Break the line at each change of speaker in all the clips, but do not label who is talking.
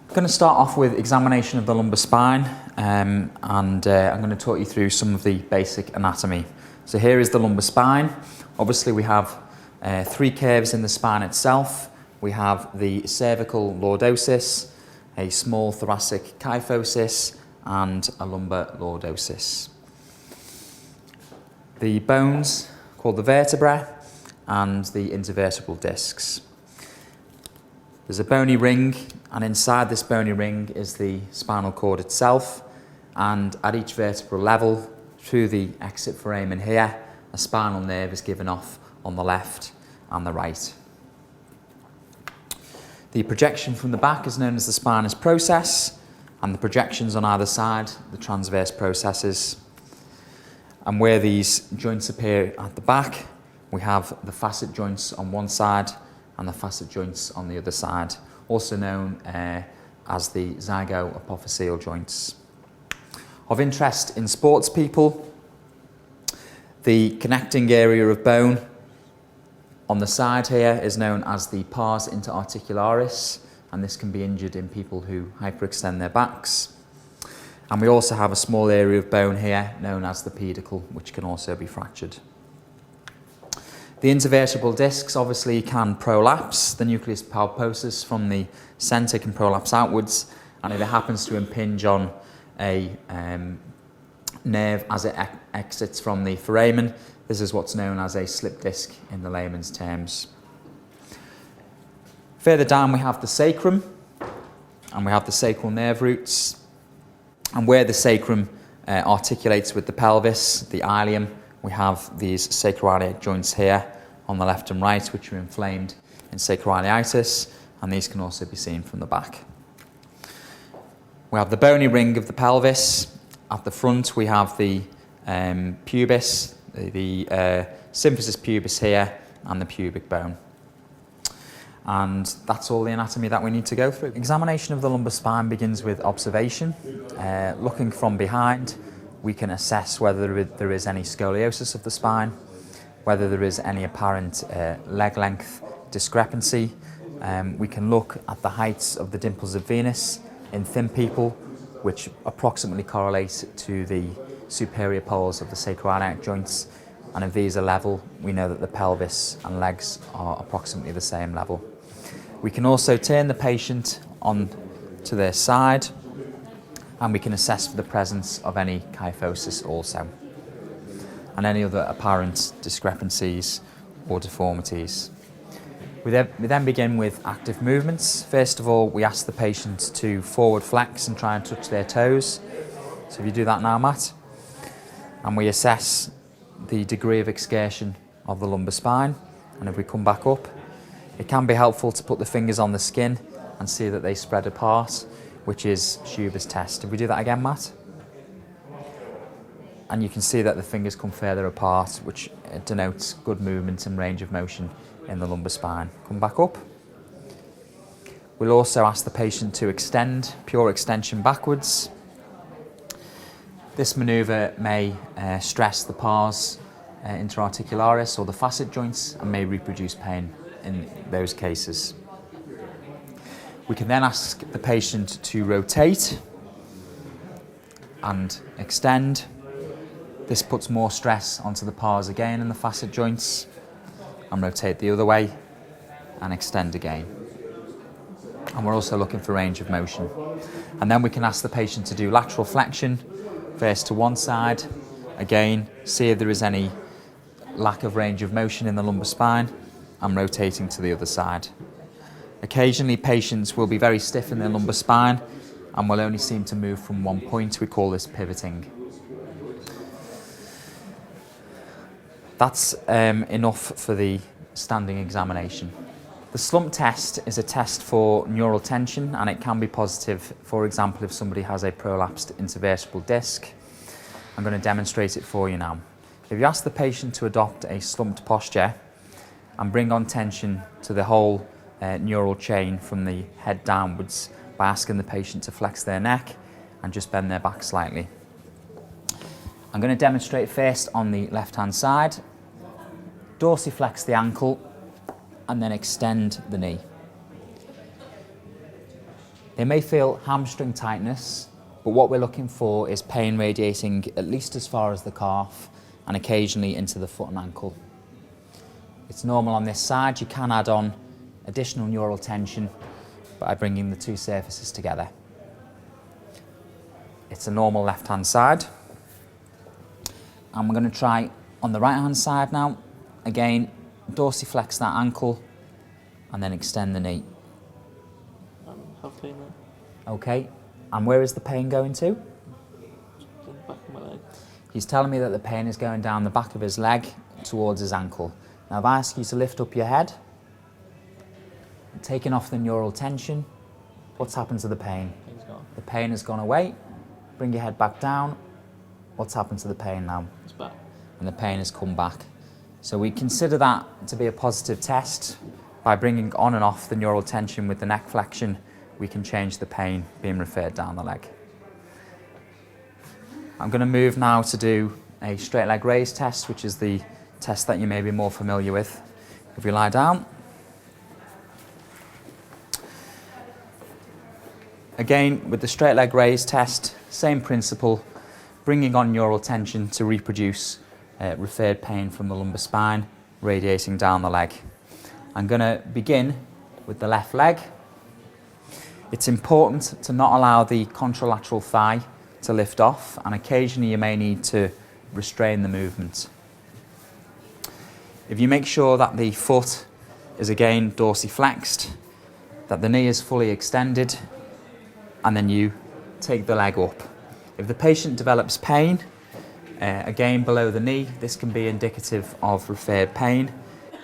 I'm going to start off with examination of the lumbar spine and I'm going to talk you through some of the basic anatomy. So here is the lumbar spine. Obviously we have three curves in the spine itself. We have the cervical lordosis, a small thoracic kyphosis and a lumbar lordosis. The bones called the vertebrae and the intervertebral discs. There's a bony ring, and inside this bony ring is the spinal cord itself, and at each vertebral level, through the exit foramen here, a spinal nerve is given off on the left and the right. The projection from the back is known as the spinous process, and the projections on either side, the transverse processes. And where these joints appear at the back, we have the facet joints on one side and the facet joints on the other side, also known as the zygoapophyseal joints. Of interest in sports people, the connecting area of bone on the side here is known as the pars interarticularis, and this can be injured in people who hyperextend their backs. And we also have a small area of bone here known as the pedicle, which can also be fractured. The intervertebral discs obviously can prolapse. The nucleus pulposus from the centre can prolapse outwards, and if it happens to impinge on a nerve as it exits from the foramen, this is what's known as a slip disc in the layman's terms. Further down we have the sacrum, and we have the sacral nerve roots, and where the sacrum articulates with the pelvis, the ilium, we have these sacroiliac joints here on the left and right, which are inflamed in sacroiliitis, and these can also be seen from the back. We have the bony ring of the pelvis. At the front we have the pubis, the symphysis pubis here, and the pubic bone. And that's all the anatomy that we need to go through. Examination of the lumbar spine begins with observation. Looking from behind, we can assess whether there is any scoliosis of the spine, whether there is any apparent leg length discrepancy. We can look at the heights of the dimples of Venus in thin people, which approximately correlate to the superior poles of the sacroiliac joints. And if these are level, we know that the pelvis and legs are approximately the same level. We can also turn the patient on to their side, and we can assess for the presence of any kyphosis also, and any other apparent discrepancies or deformities. We then begin with active movements. First of all, we ask the patient to forward flex and try and touch their toes. So if you do that now, Matt, and we assess the degree of excursion of the lumbar spine, and if we come back up, it can be helpful to put the fingers on the skin and see that they spread apart, which is Schuber's test. If we do that again, Matt, and you can see that the fingers come further apart, which denotes good movement and range of motion in the lumbar spine. Come back up. We'll also ask the patient to extend, pure extension backwards. This manoeuvre may stress the pars interarticularis or the facet joints and may reproduce pain in those cases. We can then ask the patient to rotate and extend. This puts more stress onto the pars again in the facet joints, and rotate the other way and extend again. And we're also looking for range of motion. And then we can ask the patient to do lateral flexion, first to one side, again, see if there is any lack of range of motion in the lumbar spine, and rotating to the other side. Occasionally patients will be very stiff in their lumbar spine and will only seem to move from one point. We call this pivoting. That's enough for the standing examination. The slump test is a test for neural tension, and it can be positive, for example, if somebody has a prolapsed intervertebral disc. I'm going to demonstrate it for you now. If you ask the patient to adopt a slumped posture and bring on tension to the whole neural chain from the head downwards by asking the patient to flex their neck and just bend their back slightly. I'm going to demonstrate first on the left-hand side. Dorsiflex the ankle and then extend the knee. They may feel hamstring tightness, but what we're looking for is pain radiating at least as far as the calf and occasionally into the foot and ankle. It's normal on this side. You can add on additional neural tension by bringing the two surfaces together. It's a normal left-hand side. And we're going to try on the right-hand side now. Again, dorsiflex that ankle and then extend the knee.
Have pain there.
Okay, and where is the pain going to?
The back of my leg.
He's telling me that the pain is going down the back of his leg towards his ankle. Now if I ask you to lift up your head, taking off the neural tension, what's happened to the pain?
Pain's gone.
The pain has gone away. Bring your head back down. What's happened to the pain now?
It's back.
And the pain has come back. So we consider that to be a positive test. By bringing on and off the neural tension with the neck flexion, we can change the pain being referred down the leg. I'm going to move now to do a straight leg raise test, which is the test that you may be more familiar with. If you lie down. Again, with the straight leg raise test, same principle, bringing on neural tension to reproduce referred pain from the lumbar spine, radiating down the leg. I'm going to begin with the left leg. It's important to not allow the contralateral thigh to lift off, and occasionally you may need to restrain the movement. If you make sure that the foot is again dorsiflexed, that the knee is fully extended, and then you take the leg up. If the patient develops pain, again below the knee, this can be indicative of referred pain.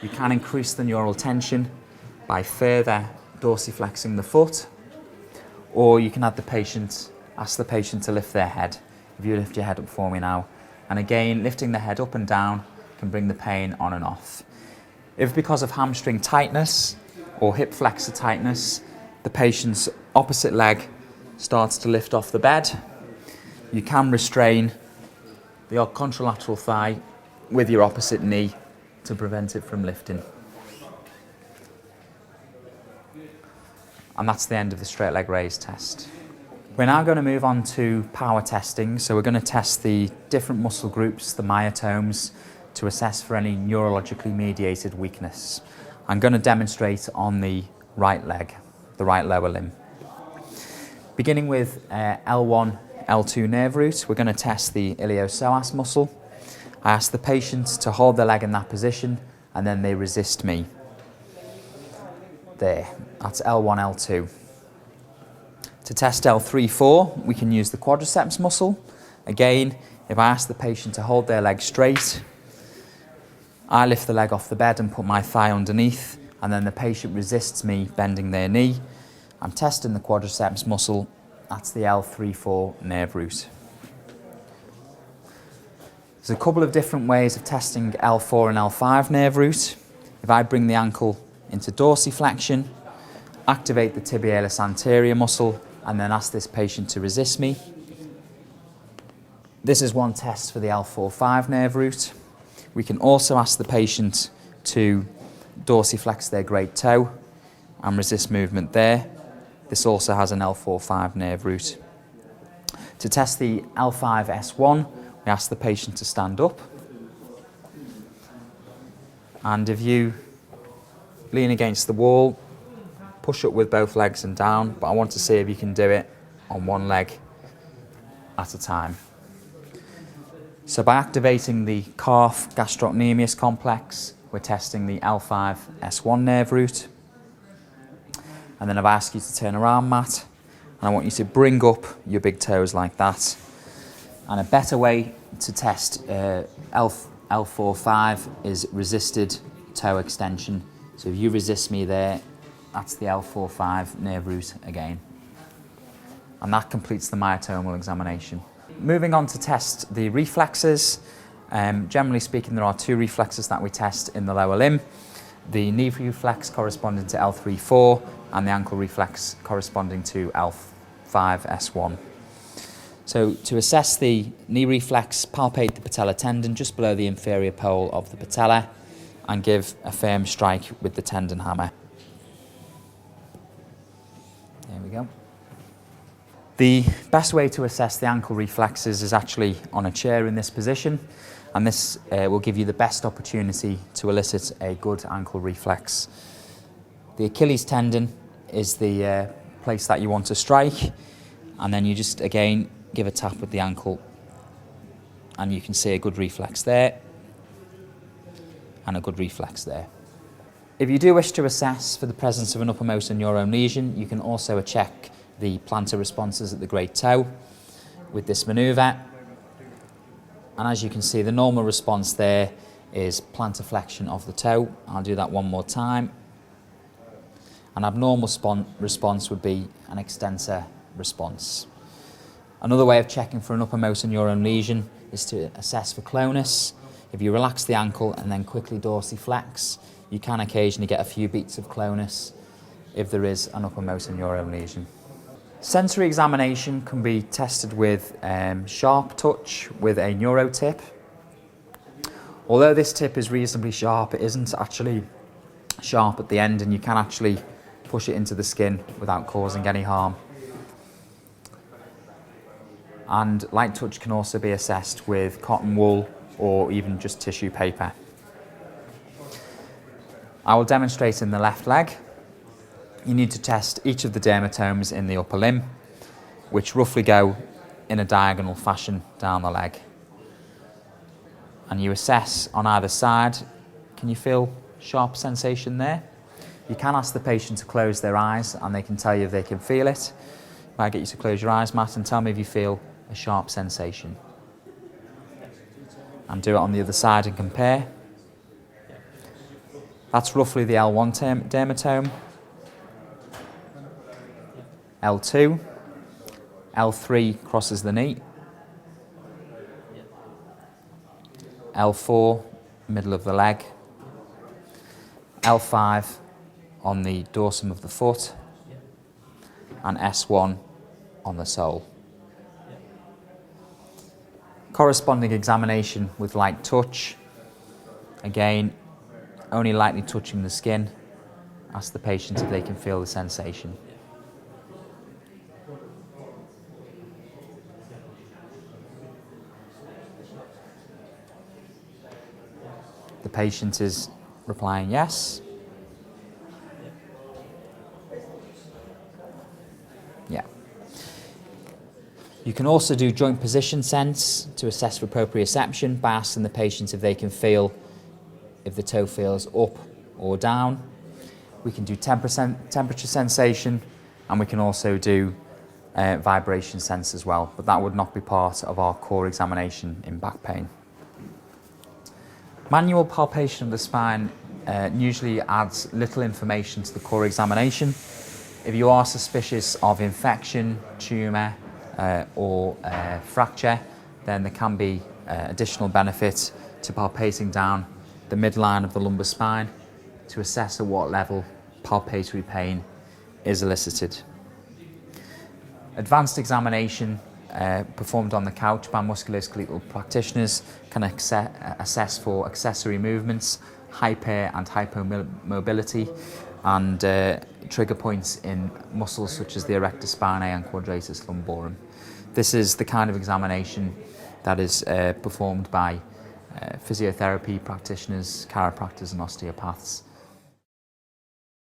You can increase the neural tension by further dorsiflexing the foot, or you can ask the patient to lift their head. If you lift your head up for me now. And again, lifting the head up and down can bring the pain on and off. If because of hamstring tightness or hip flexor tightness, the patient's opposite leg starts to lift off the bed, you can restrain the contralateral thigh with your opposite knee to prevent it from lifting. And that's the end of the straight leg raise test. We're now going to move on to power testing. So we're going to test the different muscle groups, the myotomes, to assess for any neurologically mediated weakness. I'm going to demonstrate on the right leg, the right lower limb. Beginning with L1, L2 nerve root, we're going to test the iliopsoas muscle. I ask the patient to hold their leg in that position and then they resist me. There, that's L1, L2. To test L3, 4, we can use the quadriceps muscle. Again, if I ask the patient to hold their leg straight, I lift the leg off the bed and put my thigh underneath, and then the patient resists me bending their knee. I'm testing the quadriceps muscle. That's the L3, 4 nerve root. There's a couple of different ways of testing L4 and L5 nerve root. If I bring the ankle into dorsiflexion, activate the tibialis anterior muscle, and then ask this patient to resist me. This is one test for the L4-5 nerve root. We can also ask the patient to dorsiflex their great toe and resist movement there. This also has an L4-5 nerve root. To test the L5-S1, we ask the patient to stand up. And if you lean against the wall, push up with both legs and down, but I want to see if you can do it on one leg at a time. So by activating the calf gastrocnemius complex, we're testing the L5-S1 nerve root. And then I've asked you to turn around, Matt, and I want you to bring up your big toes like that. And a better way to test L4-5 is resisted toe extension. So if you resist me there, that's the L4-5 nerve root again. And that completes the myotomal examination. Moving on to test the reflexes. Generally speaking, there are two reflexes that we test in the lower limb. The knee reflex corresponding to L3-4 and the ankle reflex corresponding to L5-S1. So to assess the knee reflex, palpate the patellar tendon just below the inferior pole of the patella and give a firm strike with the tendon hammer. There we go. The best way to assess the ankle reflexes is actually on a chair in this position, and this will give you the best opportunity to elicit a good ankle reflex. The Achilles tendon is the place that you want to strike, and then you just again give a tap with the ankle and you can see a good reflex there and a good reflex there. If you do wish to assess for the presence of an uppermost neurone lesion, you can also check the plantar responses at the great toe with this manoeuvre. And as you can see, the normal response there is plantar flexion of the toe. I'll do that one more time. An abnormal response would be an extensor response. Another way of checking for an uppermost neurone lesion is to assess for clonus. If you relax the ankle and then quickly dorsiflex, you can occasionally get a few beats of clonus if there is an uppermost neurone lesion. Sensory examination can be tested with sharp touch with a neurotip. Although this tip is reasonably sharp, it isn't actually sharp at the end, and you can actually push it into the skin without causing any harm. And light touch can also be assessed with cotton wool or even just tissue paper. I will demonstrate in the left leg. You need to test each of the dermatomes in the upper limb, which roughly go in a diagonal fashion down the leg. And you assess on either side. Can you feel sharp sensation there? You can ask the patient to close their eyes and they can tell you if they can feel it. If I get you to close your eyes, Matt, and tell me if you feel a sharp sensation. And do it on the other side and compare. That's roughly the L1 dermatome. L2, L3 crosses the knee, L4 middle of the leg, L5 on the dorsum of the foot, and S1 on the sole. Corresponding examination with light touch. Again, only lightly touching the skin. Ask the patient if they can feel the sensation. The patient is replying yes. Yeah. You can also do joint position sense to assess for proprioception by asking the patient if they can feel if the toe feels up or down. We can do temperature sensation, and we can also do vibration sense as well, but that would not be part of our core examination in back pain. Manual palpation of the spine usually adds little information to the core examination. If you are suspicious of infection, tumour or fracture, then there can be additional benefit to palpating down the midline of the lumbar spine to assess at what level palpatory pain is elicited. Advanced examination performed on the couch by musculoskeletal practitioners can assess for accessory movements, hyper and hypomobility, and trigger points in muscles such as the erector spinae and quadratus lumborum. This is the kind of examination that is performed by physiotherapy practitioners, chiropractors and osteopaths,